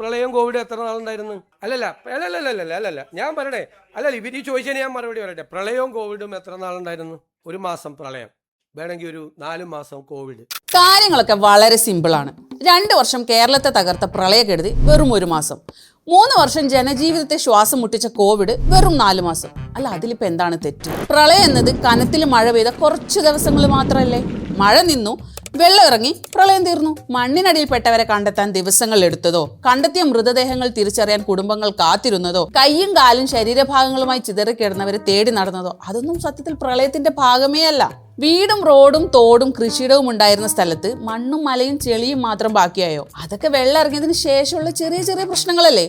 പ്രളയവും കോവിഡ് എത്ര നാളുണ്ടായിരുന്നു? അല്ലല്ല ഞാൻ പറയണേ, അല്ലല്ല ഇവര് ചോദിച്ചതിന് ഞാൻ മറുപടി പറയട്ടെ. പ്രളയവും കോവിഡും എത്ര നാളുണ്ടായിരുന്നു? 1 മാസം പ്രളയം, വേണമെങ്കിൽ ഒരു 4 മാസം കോവിഡ്. കാര്യങ്ങളൊക്കെ വളരെ സിമ്പിളാണ്. 2 വർഷം കേരളത്തെ തകർത്ത പ്രളയക്കെടുതി വെറും 1 മാസം. 3 വർഷം ജനജീവിതത്തെ ശ്വാസം മുട്ടിച്ച കോവിഡ് വെറും 4 മാസം. അല്ല, അതിലിപ്പോൾ എന്താണ് തെറ്റ്? പ്രളയം എന്നത് കനത്തിൽ മഴ പെയ്ത കുറച്ച് ദിവസങ്ങൾ മാത്രമല്ലേ? മഴ നിന്നു, വെള്ളം ഇറങ്ങി, പ്രളയം തീർന്നു. മണ്ണിനടിയിൽപ്പെട്ടവരെ കണ്ടെത്താൻ ദിവസങ്ങൾ എടുത്തതോ, കണ്ടെത്തിയ മൃതദേഹങ്ങൾ തിരിച്ചറിയാൻ കുടുംബങ്ങൾ കാത്തിരുന്നതോ, കയ്യും കാലും ശരീരഭാഗങ്ങളുമായി ചിതറിക്കിടന്നവരെ തേടി നടന്നതോ, അതൊന്നും സത്യത്തിൽ പ്രളയത്തിന്റെ ഭാഗമേ അല്ല. വീടും റോഡും തോടും കൃഷിയിടവും ഉണ്ടായിരുന്ന സ്ഥലത്ത് മണ്ണും മലയും ചെളിയും മാത്രം ബാക്കിയായോ? അതൊക്കെ വെള്ളം ഇറങ്ങിയതിന് ശേഷമുള്ള ചെറിയ ചെറിയ പ്രശ്നങ്ങളല്ലേ?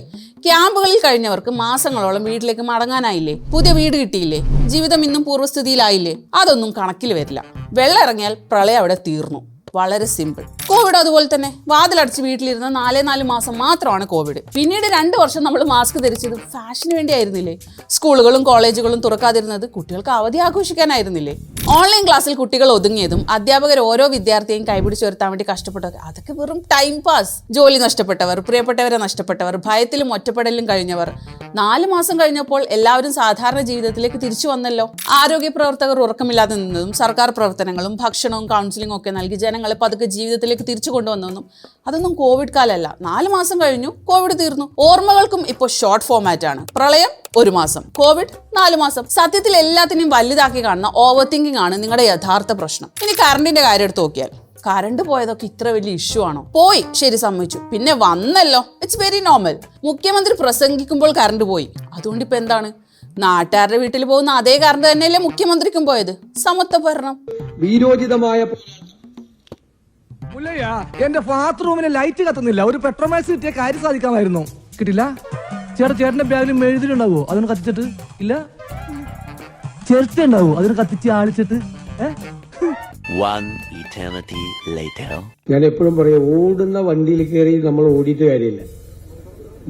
ക്യാമ്പുകളിൽ കഴിഞ്ഞവർക്ക് മാസങ്ങളോളം വീട്ടിലേക്ക് മടങ്ങാനായില്ലേ? പുതിയ വീട് കിട്ടിയില്ലേ? ജീവിതം ഇന്നും പൂർവ്വസ്ഥിതിയിലായില്ലേ? അതൊന്നും കണക്കിൽ വരില്ല. വെള്ളം ഇറങ്ങിയാൽ പ്രളയം അവിടെ തീർന്നു. വളരെ സിമ്പിൾ. കോവിഡ് അതുപോലെ തന്നെ. വാതിലടച്ച് വീട്ടിലിരുന്ന 4 മാസം മാത്രമാണ് കോവിഡ്. പിന്നീട് 2 വർഷം നമ്മൾ മാസ്ക് ധരിച്ചത് ഫാഷന് വേണ്ടിയായിരുന്നില്ലേ? സ്കൂളുകളും കോളേജുകളും തുറക്കാതിരുന്നത് കുട്ടികൾക്ക് അവധി ആഘോഷിക്കാനായിരുന്നില്ലേ? ഓൺലൈൻ ക്ലാസ്സിൽ കുട്ടികൾ ഒതുങ്ങിയതും അധ്യാപകർ ഓരോ വിദ്യാർത്ഥിയെയും കൈപിടിച്ചു വരുത്താൻ വേണ്ടി കഷ്ടപ്പെട്ടത് അതൊക്കെ വെറും ടൈം പാസ്. ജോലി നഷ്ടപ്പെട്ടവർ, പ്രിയപ്പെട്ടവരെ നഷ്ടപ്പെട്ടവർ, ഭയത്തിലും ഒറ്റപ്പെടലിലും കഴിഞ്ഞവർ. 4 മാസം കഴിഞ്ഞപ്പോൾ എല്ലാവരും സാധാരണ ജീവിതത്തിലേക്ക് തിരിച്ചു വന്നല്ലോ. ആരോഗ്യ പ്രവർത്തകർ ഉറക്കമില്ലാതെ നിന്നതും സർക്കാർ പ്രവർത്തനങ്ങളും ഭക്ഷണവും കൗൺസിലിംഗും ഒക്കെ നൽകി ജനങ്ങളെ പതുക്കെ ജീവിതത്തിലേക്ക് തിരിച്ചു കൊണ്ടുവന്നൊന്നും അതൊന്നും കോവിഡ് കാലമല്ല. 4 മാസം കഴിഞ്ഞു, കോവിഡ് തീർന്നു. ഓർമ്മകൾക്കും ഇപ്പോൾ ഷോർട്ട് ഫോമാറ്റ് ആണ്. പ്രളയം 1 മാസം, കോവിഡ് 4 മാസം. സത്യത്തിൽ എല്ലാത്തിനെയും വലുതാക്കി കാണുന്ന ഓവർ തിങ്കിങ് ആണ് നിങ്ങളുടെ യഥാർത്ഥ പ്രശ്നം. ഇനി കറണ്ടിന്റെ കാര്യം എടുത്ത് നോക്കിയാൽ, കറണ്ട് പോയതൊക്കെ ഇത്ര വലിയ ഇഷ്യൂ ആണോ? പോയി, ശരി, സമ്മതിച്ചു. പിന്നെ വന്നല്ലോ, ഇറ്റ്സ് വെരി നോർമൽ. മുഖ്യമന്ത്രി പ്രസംഗിക്കുമ്പോൾ കറണ്ട് പോയി, അതുകൊണ്ട് ഇപ്പൊ എന്താണ്? നാട്ടുകാരുടെ വീട്ടിൽ പോകുന്ന അതേ കറണ്ട് തന്നെയല്ലേ മുഖ്യമന്ത്രിക്കും പോയത്? സമത്വ ഭരണം. വീരോചിതമായ എന്റെ ബാത്റൂമിന് ലൈറ്റ് കത്തുന്നില്ല. ഒരു പെട്രോമാക്സ് കിട്ടിയ കാര്യം സാധിക്കാമായിരുന്നു. കിട്ടില്ല. ചേട്ടന്റെ ബാഗിൽ മെഴുതിലുണ്ടാവോ? അതിന് കത്തിച്ചിട്ട് ഇല്ല. ചെറുത്ത ഉണ്ടാവോ? അതിന് കത്തിച്ച് ആളിച്ചിട്ട്. ഞാൻ എപ്പോഴും പറയും, ഓടുന്ന വണ്ടിയിൽ കയറി നമ്മൾ ഓടിയിട്ട് കാര്യമില്ല.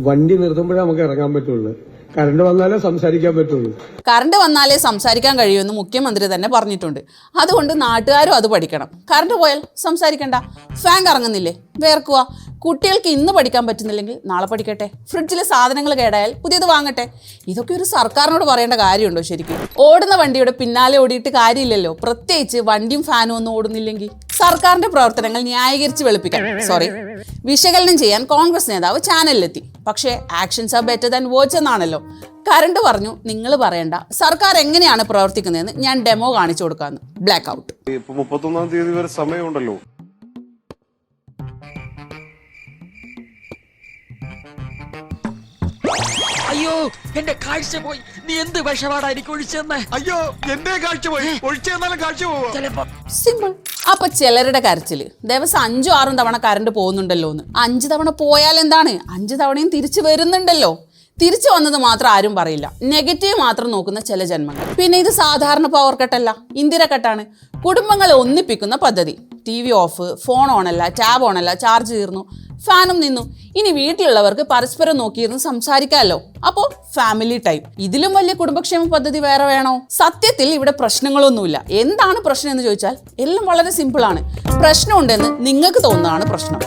വണ്ടി നിർത്തുമ്പോഴേ നമുക്ക് ഇറങ്ങാൻ പറ്റുള്ളൂ. കറണ്ട് വന്നാലേ സംസാരിക്കാൻ പറ്റുള്ളൂ. കറണ്ട് വന്നാലേ സംസാരിക്കാൻ കഴിയുമെന്ന് മുഖ്യമന്ത്രി തന്നെ പറഞ്ഞിട്ടുണ്ട്. അതുകൊണ്ട് നാട്ടുകാരും അത് പഠിക്കണം. കറണ്ട് പോയാൽ സംസാരിക്കണ്ട. ഫാൻ കറങ്ങുന്നില്ലേ? വേർക്കുക. കുട്ടികൾക്ക് ഇന്ന് പഠിക്കാൻ പറ്റുന്നില്ലെങ്കിൽ നാളെ പഠിക്കട്ടെ. ഫ്രിഡ്ജിലെ സാധനങ്ങൾ കേടായാൽ പുതിയത് വാങ്ങട്ടെ. ഇതൊക്കെ ഒരു സർക്കാരിനോട് പറയേണ്ട കാര്യമുണ്ടോ ശരിക്കും? ഓടുന്ന വണ്ടിയുടെ പിന്നാലെ ഓടിയിട്ട് കാര്യമില്ലല്ലോ, പ്രത്യേകിച്ച് വണ്ടിയും ഫാനും ഒന്നും ഓടുന്നില്ലെങ്കിൽ. സർക്കാരിന്റെ പ്രവർത്തനങ്ങൾ ന്യായീകരിച്ച് വിശകലനം ചെയ്യാൻ കോൺഗ്രസ് നേതാവ് ചാനലിലെത്തി. പക്ഷേ actions are better than words എന്നാണല്ലോ. കറണ്ട് പറഞ്ഞു, നിങ്ങൾ പറയണ്ട, സർക്കാർ എങ്ങനെയാണ് പ്രവർത്തിക്കുന്നതെന്ന് ഞാൻ ഡെമോ കാണിച്ചു കൊടുക്കാന്ന്. Black out. 31-ാം തീയതി വരെ സമയമുണ്ടല്ലോ. അയ്യോ, എന്റെ കാഴ്ച പോയി. നീ എന്ത് വിഷപാടാ എനിക്ക് ഒഴിച്ചെന്ന്? അയ്യോ, എന്റെ കാഴ്ച പോയി. ഒഴിച്ചെന്നാലും കാഴ്ച പോവാ. സിമ്പിൾ. അപ്പൊ ചിലരുടെ കരച്ചില് ദിവസം 5-6 തവണ കറണ്ട് പോകുന്നുണ്ടല്ലോ എന്ന്. 5 തവണ പോയാൽ എന്താണ്? 5 തവണയും തിരിച്ചു വരുന്നുണ്ടല്ലോ. തിരിച്ചു വന്നത് മാത്രം ആരും പറയില്ല. നെഗറ്റീവ് മാത്രം നോക്കുന്ന ചില ജന്മങ്ങൾ. പിന്നെ ഇത് സാധാരണ പവർ കട്ടല്ല, ഇന്ദിര കട്ടാണ്. കുടുംബങ്ങളെ ഒന്നിപ്പിക്കുന്ന പദ്ധതി. TV ഓഫ്, ഫോൺ ഓണല്ല, ടാബ് ഓണല്ല, ചാർജ് തീർന്നു, ഫാനും നിന്നു. ഇനി വീട്ടിലുള്ളവർക്ക് പരസ്പരം നോക്കിയിരുന്ന് സംസാരിക്കാമല്ലോ. അപ്പോൾ ഫാമിലി ടൈം. ഇതിലും വലിയ കുടുംബക്ഷേമ പദ്ധതി വേറെ വേണോ? സത്യത്തിൽ ഇവിടെ പ്രശ്നങ്ങളൊന്നുമില്ല. എന്താണ് പ്രശ്നം എന്ന് ചോദിച്ചാൽ എല്ലാം വളരെ സിമ്പിളാണ്. പ്രശ്നമുണ്ടെന്ന് നിങ്ങൾക്ക് തോന്നുന്നതാണ് പ്രശ്നം.